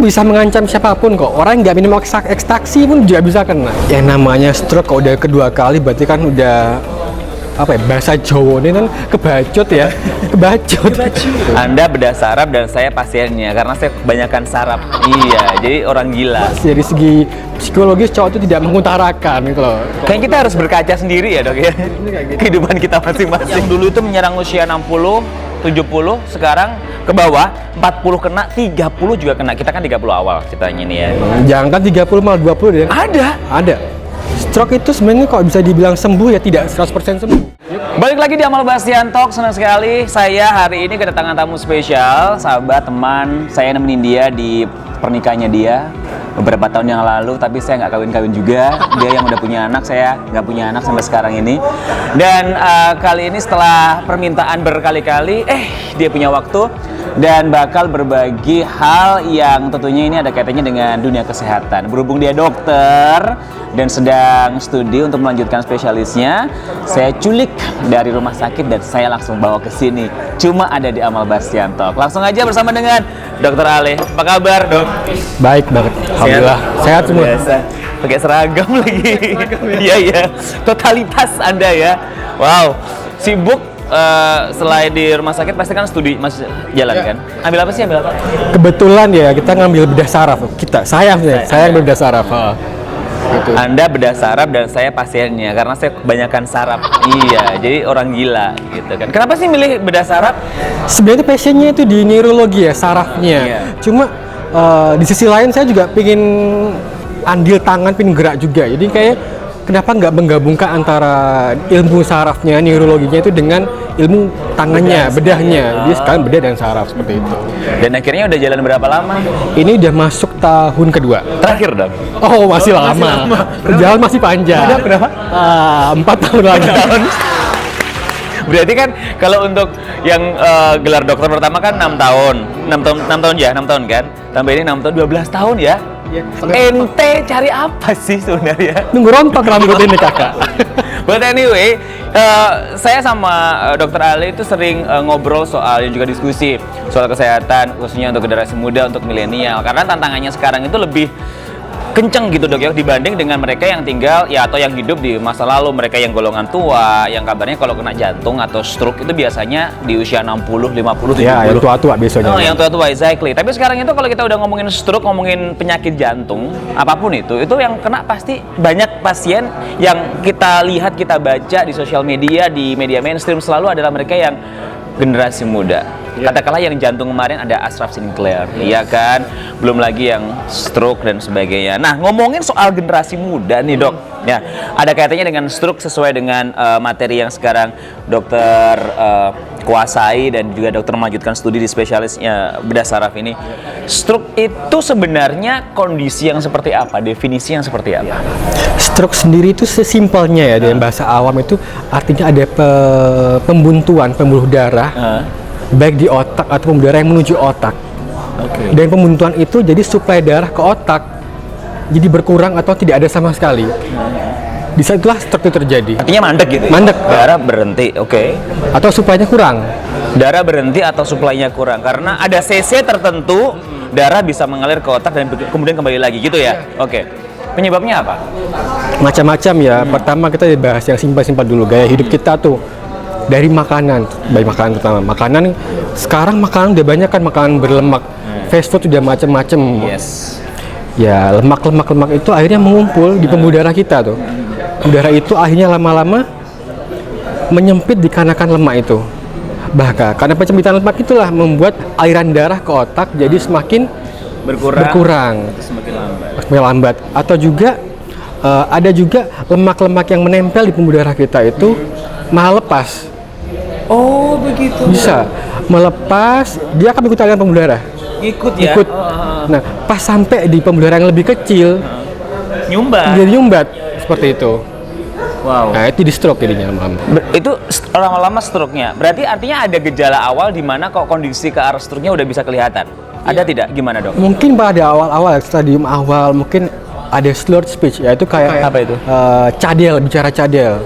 bisa mengancam siapapun kok. Orang nggak minum ekstraksi pun juga bisa kena. Yang namanya stroke kalau udah kedua kali berarti kan udah apa ya, bahasa Jawa ini kan kebacot ya. Kebacot. Anda bedah saraf dan saya pasiennya karena saya kebanyakan saraf. Iya, jadi orang gila. Dari segi psikologis cowok itu tidak mengutarakan gitu loh. Kayaknya kita harus berkaca sendiri ya dok ya. Kehidupan kita masing-masing. Yang dulu itu menyerang usia 60, 70, sekarang ke bawah 40 kena, 30 juga kena. Kita kan 30 awal ceritanya nih ya. Jangan 30 malah 20 deh. Ada. Stroke itu sebenarnya kalau bisa dibilang sembuh ya tidak 100% sembuh. Balik lagi di Amal Bastian Talk, senang sekali saya hari ini kedatangan tamu spesial, sahabat, teman. Saya nemenin dia di pernikahannya dia beberapa tahun yang lalu, tapi saya nggak kawin-kawin juga. Dia yang udah punya anak, saya nggak punya anak sampai sekarang ini. Dan kali ini setelah permintaan berkali-kali, dia punya waktu dan bakal berbagi hal yang tentunya ini ada kaitannya dengan dunia kesehatan. Berhubung dia dokter dan sedang studi untuk melanjutkan spesialisnya, saya culik dari rumah sakit dan saya langsung bawa ke sini. Cuma ada di Amal Bastian Talk. Langsung aja bersama dengan Dr. Ale. Apa kabar, Dok? Baik banget. Alhamdulillah. Sehat semua. Biasa. Pakai seragam lagi. Iya, iya. Totalitas Anda ya. Wow. Sibuk selain di rumah sakit pasti kan studi masih jalan kan? Ambil apa sih? Ambil apa? Kebetulan ya kita ngambil bedah saraf. Saya ambil bedah saraf. Gitu. Anda bedah saraf dan saya pasiennya karena saya kebanyakan saraf. Iya, jadi orang gila gitu kan. Kenapa sih milih bedah saraf? Sebenarnya passionnya itu di neurologi ya, sarafnya. Iya. Cuma di sisi lain saya juga pengen andil tangan, pengen gerak juga. Jadi kayak kenapa nggak menggabungkan antara ilmu sarafnya, neurologinya itu dengan ilmu tangannya, bedahnya. Jadi sekarang bedah dan saraf seperti itu. Dan akhirnya udah jalan berapa lama? Ini udah masuk tahun kedua. Terakhir dong. Oh, masih lama. Perjalanan masih panjang. Berapa? 4 tahun lagi. Berarti kan kalau untuk yang gelar dokter pertama kan 6 tahun. 6 tahun kan? Tambah ini 6 tahun, 12 tahun ya? Ente cari apa sih sebenarnya? Nunggu rontok rambut ini kakak. But anyway, saya sama Dr. Ali itu sering ngobrol soal yang juga diskusi soal kesehatan khususnya untuk generasi muda, untuk milenial. Karena tantangannya sekarang itu lebih kenceng gitu dok ya dibanding dengan mereka yang tinggal ya atau yang hidup di masa lalu, mereka yang golongan tua yang kabarnya kalau kena jantung atau stroke itu biasanya di usia 60, 50, 70. Ya, yang tua-tua biasanya. Oh, yang tua-tua exactly. Tapi sekarang itu kalau kita udah ngomongin stroke, ngomongin penyakit jantung, apapun itu yang kena pasti banyak pasien yang kita lihat, kita baca di sosial media, di media mainstream selalu adalah mereka yang generasi muda. Katakanlah yang jantung kemarin ada Ashraf Sinclair, iya kan? Belum lagi yang stroke dan sebagainya. Nah, ngomongin soal generasi muda nih dok, ya ada kaitannya dengan stroke sesuai dengan materi yang sekarang dokter kuasai dan juga dokter melanjutkan studi di spesialisnya bedah saraf ini. Stroke itu sebenarnya kondisi yang seperti apa? Definisi yang seperti apa? Stroke sendiri itu sesimpelnya ya dalam bahasa awam itu artinya ada pembuntuan pembuluh darah. Baik di otak atau pembuluh darah yang menuju otak. Dan pembuntuan itu jadi suplai darah ke otak jadi berkurang atau tidak ada sama sekali. Di saat itulah stroke itu terjadi. Artinya mandek gitu? Mandek. Darah berhenti, Atau suplainya kurang. Darah berhenti atau suplainya kurang karena ada CC tertentu, darah bisa mengalir ke otak dan kemudian kembali lagi gitu ya? Penyebabnya apa? Macam-macam ya. Pertama kita bahas yang simpel-simpel dulu. Gaya hidup kita tuh dari makanan, baik makanan terutama. Makanan sekarang makanan udah banyak kan, makanan berlemak. Fast food udah macam-macam. Yes. Ya, lemak itu akhirnya mengumpul di pembuluh darah kita tuh. Udara itu akhirnya lama-lama menyempit dikarenakan lemak itu. Bahkan karena penyempitan lemak itulah membuat aliran darah ke otak jadi semakin berkurang. Semakin lambat. Atau juga ada juga lemak-lemak yang menempel di pembuluh darah kita itu malah lepas. Oh begitu. Bisa melepas, dia akan mengikuti aliran pembuluh darah. Ikut. Nah, pas sampai di pembuluh darah yang lebih kecil, jadi nyumbat seperti itu. Wow. Nah, itu di stroke jadinya lama-lama. Itu lama-lama stroke-nya. Berarti artinya ada gejala awal di mana kok kondisi ke arah stroke-nya udah bisa kelihatan. Ada tidak? Gimana dok? Mungkin pada awal-awal, stadium awal, mungkin ada slurred speech, yaitu kayak apa itu? Cadel, bicara cadel.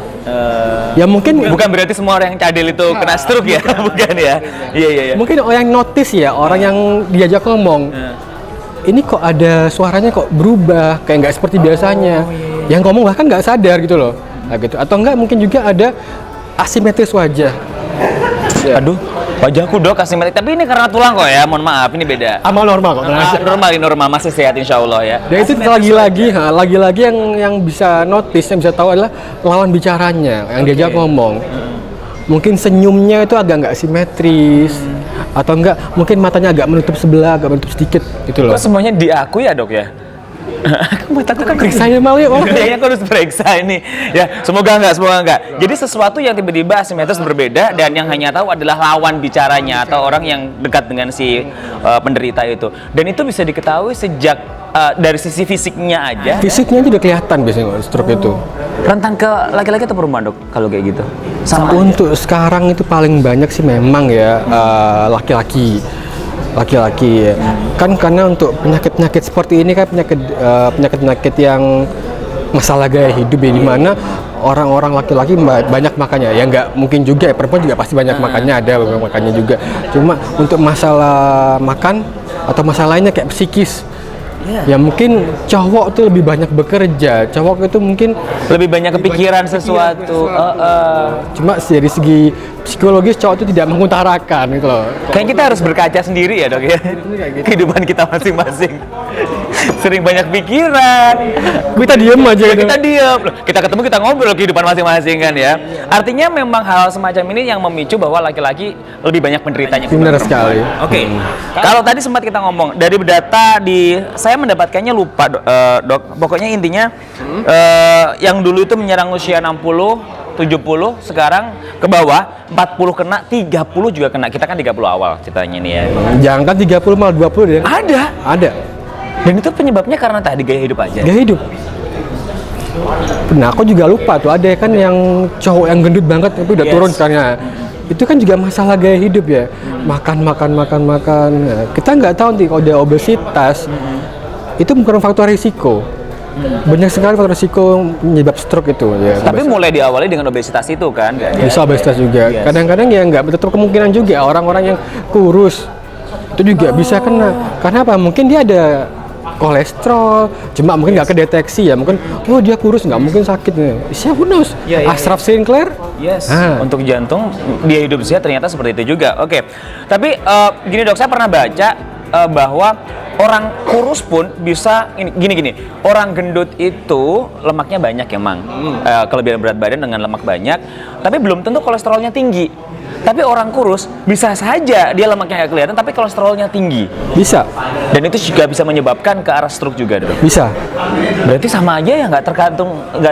Ya mungkin bukan berarti semua orang yang cadel itu kena stroke ya, bukan ya? Iya. Mungkin orang yang notice ya, orang yang diajak ngomong. ini kok ada suaranya kok berubah, kayak nggak seperti biasanya. Yang ngomong bahkan nggak sadar gitu loh. Nah, gitu. Atau enggak mungkin juga ada asimetris wajah. Aduh, wajahku dok asimetrik. Tapi ini karena tulang kok ya, mohon maaf, ini beda. Amal normal kok. Normal, masih sehat insya Allah ya. Dan itu lagi-lagi yang bisa notice, yang bisa tahu adalah lawan bicaranya, yang diajak ngomong. Mungkin senyumnya itu agak nggak simetris, atau enggak mungkin matanya agak menutup sebelah, agak menutup sedikit gitu loh. Kok semuanya diakui ya dok ya? Mataku kan Periksa ya mal ya. Kayaknya aku harus periksa ini. Ya, semoga enggak. Jadi sesuatu yang tiba-tiba asimetris berbeda dan yang hanya tahu adalah lawan bicaranya atau orang yang dekat dengan si penderita itu. Dan itu bisa diketahui sejak dari sisi fisiknya aja. Fisiknya udah kelihatan biasanya stroke itu. Rentan ke laki-laki atau perempuan dok kalau kayak gitu? Sama Untuk sekarang itu paling banyak sih memang ya laki-laki ya. Kan karena untuk penyakit-penyakit seperti ini kan penyakit-penyakit yang masalah gaya hidup ya, di mana orang-orang laki-laki banyak makannya ya, nggak mungkin juga ya, perempuan juga pasti banyak makannya, ada makannya juga. Cuma untuk masalah makan atau masalah lainnya kayak psikis, ya mungkin cowok tuh lebih banyak bekerja, cowok itu mungkin lebih banyak kepikiran sesuatu. Cuma dari segi psikologis cowok itu tidak mengutarakan gitu loh. Kayaknya kita harus berkaca sendiri ya dok ya, kehidupan kita masing-masing. Sering banyak pikiran. Kita diem aja gitu. Kita diem. Loh, kita ketemu kita ngobrol kehidupan masing-masing kan ya. Artinya memang hal semacam ini yang memicu bahwa laki-laki lebih banyak penderitanya. Benar sekali. Oke. Kalau tadi sempat kita ngomong dari data saya mendapatkannya lupa dok. Pokoknya intinya yang dulu itu menyerang usia 60 70, sekarang ke bawah 40 kena, 30 juga kena. Kita kan 30 awal ceritanya nih ya. Jangan 30 malah 20 deh. Ada. Dan itu penyebabnya karena tadi gaya hidup aja. Gaya hidup. Nah, aku juga lupa tuh ada kan yang cowok yang gendut banget tapi udah turun sekarang. Itu kan juga masalah gaya hidup ya. Makan. Nah, kita nggak tahu nih kalau ada obesitas. Itu bukan faktor risiko. Banyak sekali faktor risiko menyebab stroke itu ya. Tapi mulai diawali dengan obesitas itu kan? Bisa obesitas juga. Kadang-kadang ya nggak betul kemungkinan juga orang-orang yang kurus itu juga bisa kena. Karena apa? Mungkin dia ada kolesterol, cuma mungkin nggak kedeteksi ya. Mungkin dia kurus nggak mungkin sakit nih. Siapa knows? Ashraf Sinclair? Yes. Untuk jantung dia hidup sehat ternyata seperti itu juga. Oke. Tapi gini dok, saya pernah baca bahwa orang kurus pun bisa gini. Orang gendut itu lemaknya banyak emang. Kelebihan berat badan dengan lemak banyak, tapi belum tentu kolesterolnya tinggi. Tapi orang kurus bisa saja dia lemaknya nggak kelihatan, tapi kolesterolnya tinggi. Bisa. Dan itu juga bisa menyebabkan ke arah stroke juga, dok. Bisa. Berarti sama aja ya, nggak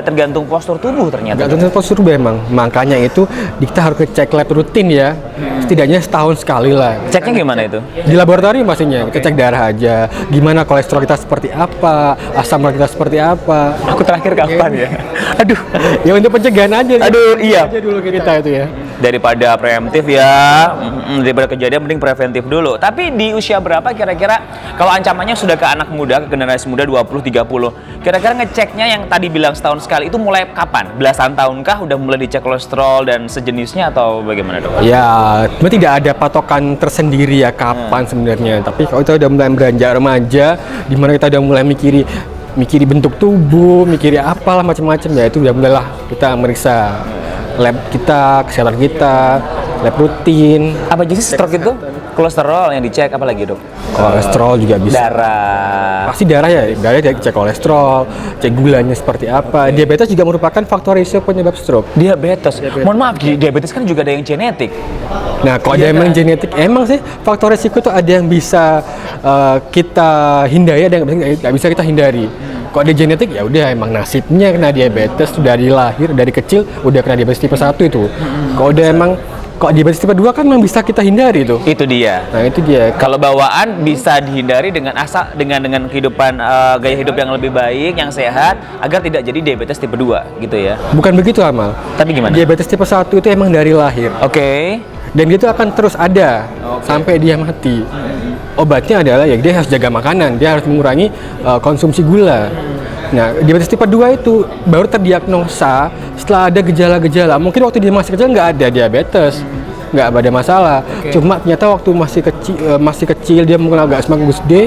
tergantung postur tubuh ternyata. Nggak tergantung postur tubuh emang. Makanya itu kita harus cek lab rutin ya. Setidaknya setahun sekali lah. Ceknya gimana itu? Di laboratorium pastinya. Kita cek darah aja. Gimana kolesterol kita seperti apa, asam urat kita seperti apa. Aku terakhir kapan ya? Aduh. Ya untuk pencegahan aja. Aduh, iya. Aja dulu kita itu ya. Daripada preventif ya, daripada kejadian mending preventif dulu. Tapi di usia berapa kira-kira kalau ancamannya sudah ke anak muda, ke generasi muda 20-30, kira-kira ngeceknya yang tadi bilang setahun sekali itu mulai kapan? Belasan tahunkah udah mulai dicek kolesterol dan sejenisnya atau bagaimana dok? Ya, cuma tidak ada patokan tersendiri ya kapan sebenarnya. Tapi kalau kita udah mulai beranjak remaja, di mana kita udah mulai mikiri bentuk tubuh, mikiri apalah macam-macam ya, itu udah mulailah kita meriksa lab kita, kesehatan kita, lab rutin. Apa jenis stroke itu? Kolesterol yang dicek, apa lagi dok? Kolesterol juga bisa. Darah. Pasti darah ya, darah cek kolesterol, cek gulanya seperti apa. Diabetes juga merupakan faktor risiko penyebab stroke. Diabetes. Mohon maaf, diabetes kan juga ada yang genetik. Nah, kalau ada yang genetik, emang sih faktor risiko itu ada yang bisa kita hindari, ada yang nggak bisa kita hindari. Kalau ada genetik ya udah emang nasibnya kena diabetes sudah dari lahir, dari kecil udah kena diabetes tipe 1 itu. Kalau udah emang diabetes tipe 2 kan memang bisa kita hindari itu. Itu dia. Nah, itu dia. Kalau bawaan bisa dihindari dengan dengan kehidupan gaya hidup yang lebih baik, yang sehat agar tidak jadi diabetes tipe 2 gitu ya. Bukan begitu, Amal. Tapi gimana? Diabetes tipe 1 itu emang dari lahir. Oke. Dan itu akan terus ada sampai dia mati. Obatnya adalah ya dia harus jaga makanan, dia harus mengurangi konsumsi gula. Nah, diabetes tipe 2 itu baru terdiagnosa setelah ada gejala-gejala. Mungkin waktu dia masih kecil nggak ada diabetes, nggak ada masalah. Cuma ternyata waktu masih kecil dia mungkin agak semakin gede,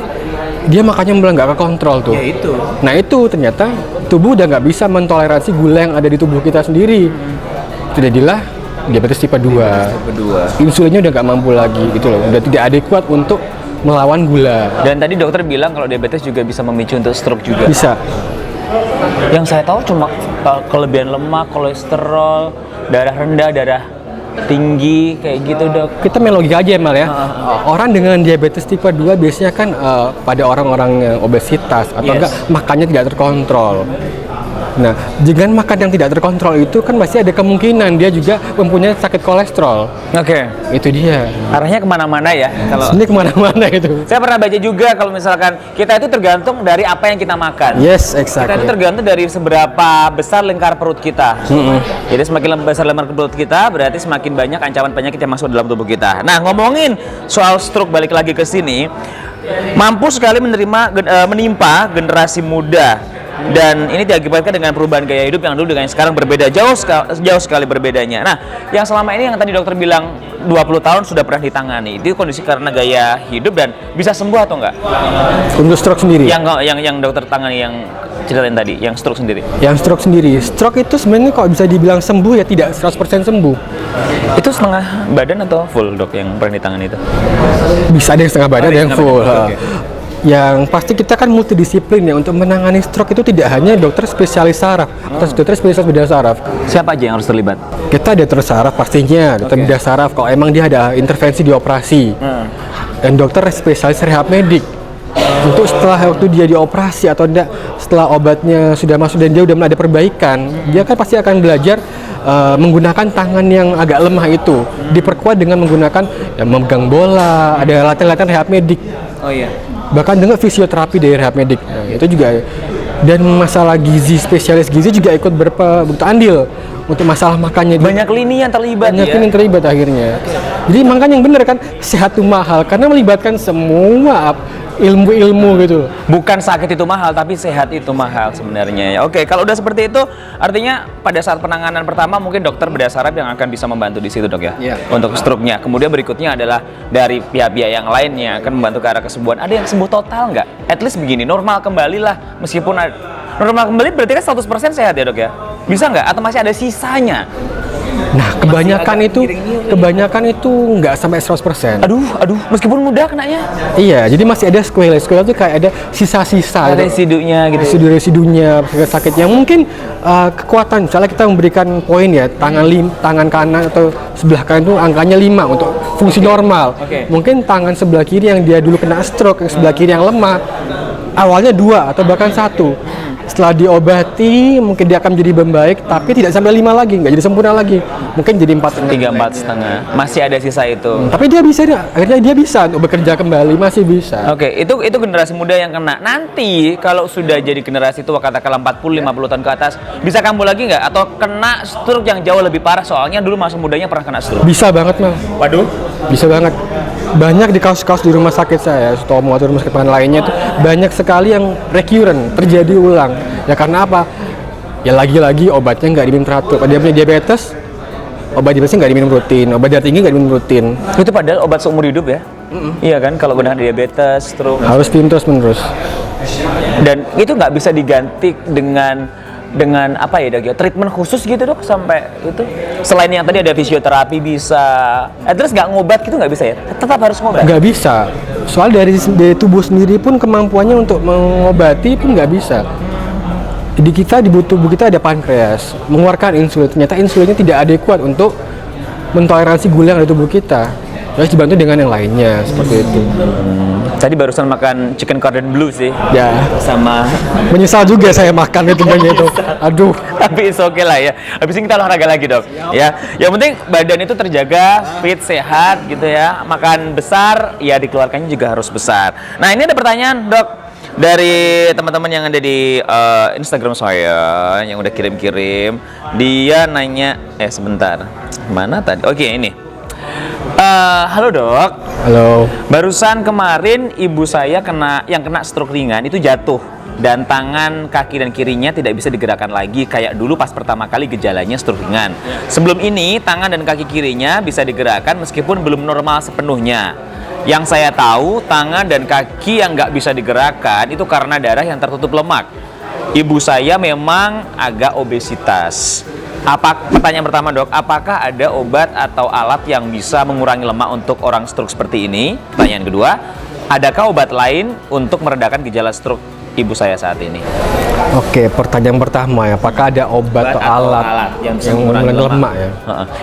dia makannya mulai nggak kekontrol tuh. Ya itu. Nah itu ternyata tubuh udah nggak bisa mentoleransi gula yang ada di tubuh kita sendiri. Jadilah diabetes tipe 2. Insulinnya udah nggak mampu lagi gitu loh, udah tidak adekuat untuk melawan gula. Dan tadi dokter bilang kalau diabetes juga bisa memicu untuk stroke juga. Bisa. Yang saya tahu cuma kelebihan lemak, kolesterol, darah rendah, darah tinggi, kayak gitu dok. Kita main logika aja Mal ya. Orang dengan diabetes tipe 2 biasanya kan pada orang-orang yang obesitas atau enggak makannya tidak terkontrol. Nah, dengan makan yang tidak terkontrol itu kan pasti ada kemungkinan dia juga mempunyai sakit kolesterol. Oke. Itu dia. Arahnya kemana-mana ya. Kalau Ini kemana-mana itu. saya pernah baca juga kalau misalkan kita itu tergantung dari apa yang kita makan. Yes, Kita itu exactly. tergantung dari seberapa besar lingkar perut kita. Jadi semakin besar lingkar perut kita, berarti semakin banyak ancaman penyakit yang masuk dalam tubuh kita. Nah, ngomongin soal stroke, balik lagi ke sini, mampu sekali menimpa generasi muda. Dan ini diakibatkan dengan perubahan gaya hidup yang dulu dengan yang sekarang berbeda, jauh sekali berbedanya. Nah, yang selama ini yang tadi dokter bilang 20 tahun sudah pernah ditangani, itu kondisi karena gaya hidup dan bisa sembuh atau enggak? Untuk stroke sendiri. Yang dokter tangani yang ceritain tadi, yang stroke sendiri. Yang stroke sendiri. Stroke itu sebenarnya kalau bisa dibilang sembuh ya tidak 100% sembuh. Itu setengah badan atau full dok yang pernah ditangani itu? Bisa ada yang setengah badan, ada yang setengah full. badan, Ha. oke. Yang pasti kita kan multidisiplin ya untuk menangani stroke itu tidak hanya dokter spesialis saraf atau dokter spesialis bedah saraf. Siapa aja yang harus terlibat? Kita ada dokter saraf pastinya, dokter bedah saraf kalau emang dia ada intervensi di operasi. Dan dokter spesialis rehab medik. Untuk setelah waktu dia dioperasi atau tidak, setelah obatnya sudah masuk dan dia udah mulai ada perbaikan, dia kan pasti akan belajar menggunakan tangan yang agak lemah itu, diperkuat dengan menggunakan memegang bola, ada latihan-latihan rehab medik. Oh iya. Bahkan dengan fisioterapi dari rehab medik. Nah, itu juga. Dan masalah gizi, spesialis gizi juga ikut andil untuk masalah makannya. Banyak lini yang terlibat Banyak ya. yang terlibat akhirnya. Jadi makanya yang benar kan, sehat itu mahal karena melibatkan semua ilmu-ilmu gitu loh. Bukan sakit itu mahal, tapi sehat itu mahal sebenarnya ya. Oke, kalau udah seperti itu, artinya pada saat penanganan pertama mungkin dokter bedah saraf yang akan bisa membantu di situ dok ya, untuk stroke-nya. Kemudian berikutnya adalah dari pihak-pihak yang lainnya akan membantu ke arah kesembuhan. Ada yang sembuh total nggak? At least begini, normal kembali lah. Meskipun normal kembali berarti kan 100% sehat ya dok ya? Bisa nggak? Atau masih ada sisanya? Nah, kebanyakan itu nggak sampai 100%. Aduh, meskipun mudah kenanya. Iya, jadi masih ada sequela itu kayak ada sisa-sisa gitu. Residunya gitu. Residu-residunya sakit yang mungkin kekuatan. Misalnya kita memberikan poin ya, tangan kanan atau sebelah kanan itu angkanya 5 untuk fungsi normal. Mungkin tangan sebelah kiri yang dia dulu kena stroke, yang sebelah kiri yang lemah, awalnya 2 atau bahkan 1. Setelah diobati mungkin dia akan menjadi membaik, tapi tidak sampai 5 lagi, nggak jadi sempurna lagi, mungkin jadi 3-4,5, masih ada sisa itu. Tapi dia bisa, akhirnya dia bisa untuk bekerja kembali, masih bisa. Oke, itu generasi muda yang kena. Nanti kalau sudah jadi generasi tua, katakanlah 40-50 tahun ke atas, bisa kambuh lagi nggak? Atau kena stroke yang jauh lebih parah? Soalnya dulu masa mudanya pernah kena stroke. Bisa banget Mal. Waduh. Bisa banget. Banyak di kasus-kasus di rumah sakit saya, Sutomo atau rumah sakit lainnya itu banyak sekali yang recurrent, terjadi ulang. Ya karena apa? Ya lagi-lagi obatnya nggak diminum teratur. Kalau dia punya diabetes, obat diabetesnya nggak diminum rutin, obat darah tinggi nggak diminum rutin. Itu padahal obat seumur hidup ya? Iya kan, kalau benar diabetes, stroke. Harus minum terus-menerus. Dan itu nggak bisa diganti dengan apa ya dok ya, treatment khusus gitu dok sampai itu, selain yang tadi ada fisioterapi bisa, terus nggak ngobat gitu nggak bisa ya, tetap harus ngobat? Nggak bisa, soal dari tubuh sendiri pun kemampuannya untuk mengobati pun nggak bisa. Di tubuh kita ada pankreas mengeluarkan insulin, ternyata insulinnya tidak adekuat untuk mentoleransi gula yang ada di tubuh kita, harus dibantu dengan yang lainnya seperti itu. Tadi barusan makan chicken cordon bleu sih. Ya, Sama menyesal juga saya makan itu banyak itu. Aduh. tapi it's okay lah ya. Habis ini kita olahraga lagi dok. Ya, yang penting badan itu terjaga, fit, sehat gitu ya. Makan besar, ya dikeluarkannya juga harus besar. Nah ini ada pertanyaan dok dari teman-teman yang ada di Instagram saya yang udah kirim-kirim. Dia nanya, sebentar, mana tadi? Oke ini. Halo dok. Halo. Barusan kemarin ibu saya yang kena stroke ringan itu jatuh dan tangan, kaki dan kirinya tidak bisa digerakkan lagi kayak dulu pas pertama kali gejalanya stroke ringan. Sebelum ini tangan dan kaki kirinya bisa digerakkan meskipun belum normal sepenuhnya. Yang saya tahu, tangan dan kaki yang nggak bisa digerakkan itu karena darah yang tertutup lemak. Ibu saya memang agak obesitas. Pertanyaan pertama dok, apakah ada obat atau alat yang bisa mengurangi lemak untuk orang stroke seperti ini? Pertanyaan kedua, adakah obat lain untuk meredakan gejala stroke ibu saya saat ini? Oke, pertanyaan pertama ya, apakah ada obat atau alat yang bisa yang mengurangi mengurangi lemak ya?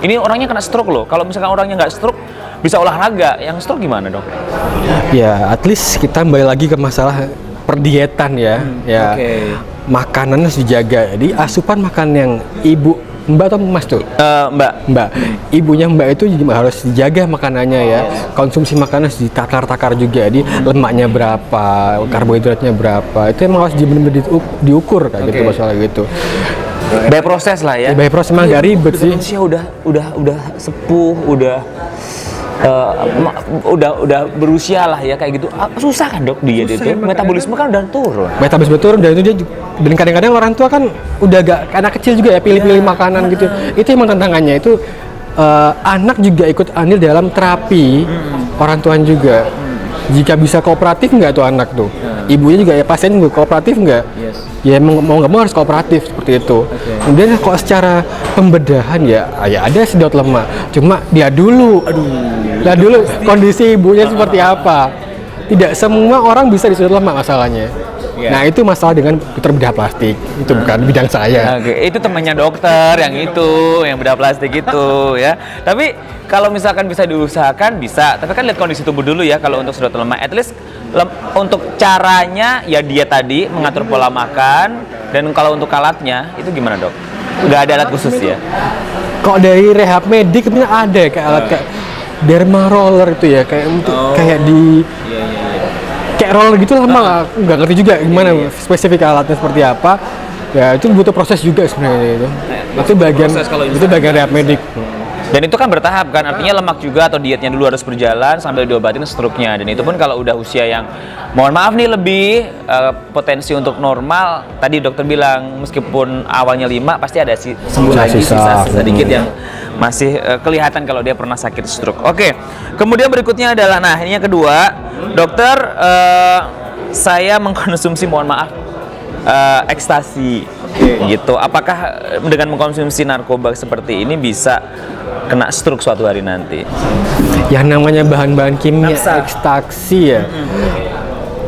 Ini orangnya kena stroke loh. Kalau misalkan orangnya nggak stroke, bisa olahraga. Yang stroke gimana dok? Ya, at least kita kembali lagi ke masalah perdietan ya. Oke. Makanan harus dijaga. Jadi asupan makan yang Mbak atau Mas tuh? Mbak. Ibunya Mbak itu juga harus dijaga makanannya ya. Konsumsi makanan harus ditakar-takar juga. Jadi lemaknya berapa, karbohidratnya berapa. Itu emang harus benar-benar diukur kayak gitu masalah gitu. By proses lah ya. By proses emang gak ribet sih. Manusia udah sepuh, udah berusia lah ya kayak gitu. Susah kan dok diet itu? Metabolisme kan udah turun. Metabolisme turun dan itu dia dan kadang-kadang orang tua kan udah gak anak kecil juga ya pilih-pilih makanan gitu. Itu emang tantangannya itu anak juga ikut andil dalam terapi orang tua juga. Jika bisa kooperatif nggak tuh anak tuh, ibunya juga ya pasien juga kooperatif nggak? Ya mau nggak mau harus kooperatif seperti itu. Kemudian kok secara pembedahan ya ada sedot lemak, cuma dia dulu, kondisi ibunya seperti apa. Tidak semua orang bisa disedot lemak masalahnya. Nah itu masalah dengan dokter bedah plastik, itu bukan bidang saya. Itu temannya dokter yang bedah plastik itu ya. Tapi kalau misalkan bisa diusahakan bisa, tapi kan lihat kondisi tubuh dulu ya kalau untuk sedot lemak. At least untuk caranya ya dia tadi mengatur pola makan, dan kalau untuk alatnya itu gimana dok? Nggak ada alat khusus ya? Kok dari rehab medik sebenarnya ada kayak alat kayak derma roller itu ya kayak untuk kayak di kayak roller gitu lah, nggak ngerti juga gimana spesifik alatnya seperti apa. Ya itu butuh proses juga sebenarnya itu. Itu bagian rehab medik. Dan itu kan bertahap kan, artinya lemak juga atau dietnya dulu harus berjalan sambil diobatin stroke-nya. Dan itu pun kalau udah usia yang mohon maaf nih lebih potensi untuk normal, tadi dokter bilang meskipun awalnya 5 pasti ada sisa sedikit yang masih kelihatan kalau dia pernah sakit stroke. Oke, kemudian berikutnya adalah, nah ini yang kedua, dokter saya mengkonsumsi mohon maaf ekstasi gitu. Apakah dengan mengkonsumsi narkoba seperti ini bisa kena stroke suatu hari nanti? Yang namanya bahan-bahan kimia ekstasi ya.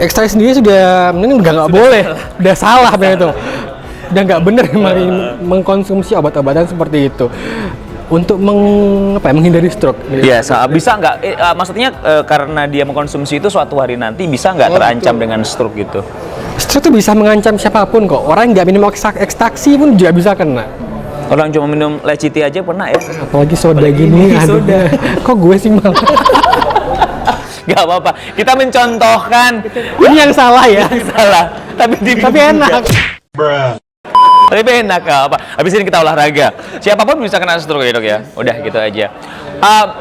Ekstasi sendiri sudah nggak boleh, udah salah benar itu. Udah nggak benar mengkonsumsi obat-obatan seperti itu untuk menghindari stroke. Ya, bisa nggak? Maksudnya karena dia mengkonsumsi itu suatu hari nanti bisa nggak terancam dengan stroke gitu? Stroke itu bisa mengancam siapapun kok. Orang nggak minum ekstasi pun juga bisa kena. Orang cuma minum leciti aja pernah ya? Apalagi soda gini, soda. Kok gue sih malah? Gak apa-apa, kita mencontohkan. Ini yang salah ya? Salah, tapi enak. Tapi enak apa? Habis ini kita olahraga. Siapapun bisa kena stroke ya dok ya? Udah gitu aja.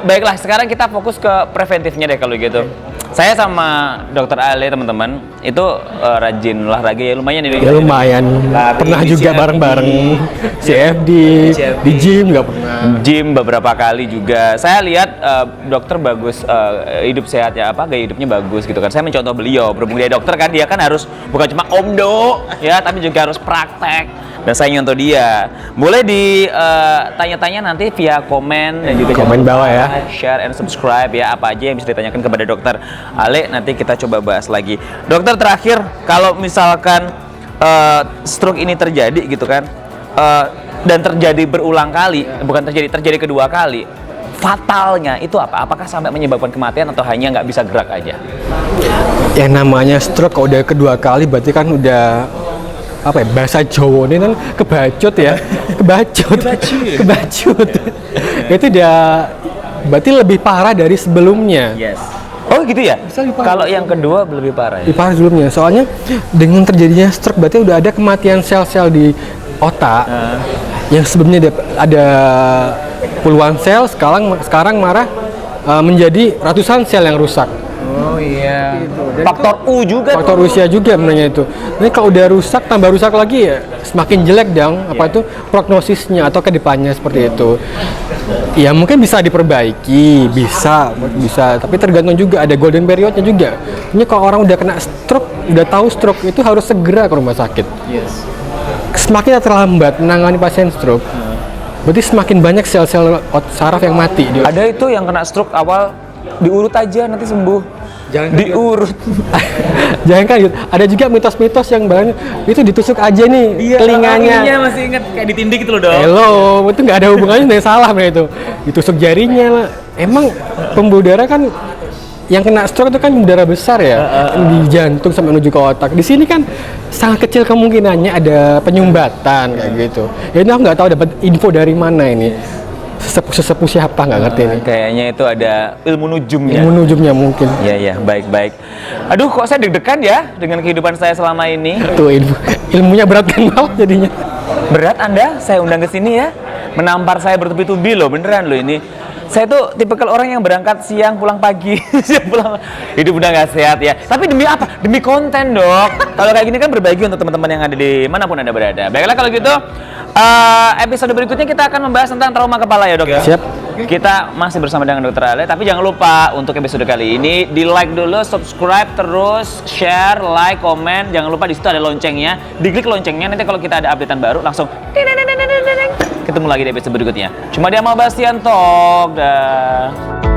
Baiklah, sekarang kita fokus ke preventifnya deh kalau gitu. Saya sama Dokter Ale teman-teman itu rajin olahraga ya lumayan ini. Ya lumayan. Pernah juga bareng-bareng CFD, di gym nggak pernah. Gym beberapa kali juga. Saya lihat dokter bagus hidup sehat ya gaya hidupnya bagus gitu kan. Saya mencontoh beliau. Berhubung dia dokter kan dia kan harus bukan cuma omdo ya tapi juga harus praktek. Dan saya nyontoh dia. Boleh ditanya-tanya nanti via komen dan juga komen bawah ya. Share and subscribe ya, apa aja yang bisa ditanyakan kepada Dokter Ale, nanti kita coba bahas lagi. Dokter terakhir, kalau misalkan stroke ini terjadi gitu kan, dan terjadi berulang kali, bukan terjadi kedua kali, fatalnya itu apa? Apakah sampai menyebabkan kematian atau hanya nggak bisa gerak aja? Yang namanya stroke kalau udah kedua kali berarti kan udah bahasa Jawa ini kan kebacut ya, kebacut. Itu udah berarti lebih parah dari sebelumnya. Oh gitu ya? Kalau yang kedua lebih parah ya? Lebih parah sebelumnya, soalnya dengan terjadinya stroke berarti udah ada kematian sel-sel di otak yang sebelumnya ada puluhan sel, sekarang menjadi ratusan sel yang rusak. Oh iya. Faktor U juga faktor tuh. usia juga sebenarnya itu. Ini kalau udah rusak, tambah rusak lagi ya semakin jelek dong. Apa itu prognosisnya atau kedepannya seperti itu. Ya mungkin bisa diperbaiki, bisa. Tapi tergantung juga ada golden periodnya juga. Ini kalau orang udah kena stroke, udah tahu stroke itu harus segera ke rumah sakit. Semakin terlambat menangani pasien stroke, berarti semakin banyak sel-sel saraf yang mati. Ada itu yang kena stroke awal diurut aja nanti sembuh. Jangan diurut. Jangan kan gitu. Ada juga mitos-mitos yang banyak itu ditusuk aja nih telinganya. Iya, masih ingat kayak ditindik itu loh, Dok. Hello, itu nggak ada hubungannya dengan salah bener itu. Ditusuk jarinya lah. Emang pembuluh darah kan yang kena stroke itu kan pembuluh darah besar ya, di jantung sampai menuju ke otak. Di sini kan sangat kecil kemungkinannya ada penyumbatan kayak gitu. Ya ini aku nggak tahu dapat info dari mana ini. Sesepuh siapa nggak ngerti ini. Kayaknya itu ada ilmu nujumnya. Ilmu nujumnya mungkin. Iya, baik. Aduh, kok saya deg-degan ya dengan kehidupan saya selama ini. Tuh ilmunya berat kan malah jadinya. Berat Anda, saya undang ke sini ya. Menampar saya bertubi-tubi loh, beneran loh ini. Saya tuh tipikal orang yang berangkat siang pulang pagi. Hidup udah nggak sehat ya. Tapi demi apa? Demi konten, Dok. Kalau kayak gini kan berbagi untuk teman-teman yang ada di manapun Anda berada. Baiklah kalau gitu, episode berikutnya kita akan membahas tentang trauma kepala ya, Dok ya. Siap. Kita masih bersama dengan Dr. Ale, tapi jangan lupa untuk episode kali ini di like dulu, subscribe terus, share, like, komen. Jangan lupa di situ ada loncengnya, diklik loncengnya. Nanti kalau kita ada updatean baru langsung ketemu lagi di episode berikutnya. Cuma di Amal Bastian Talk. Dah.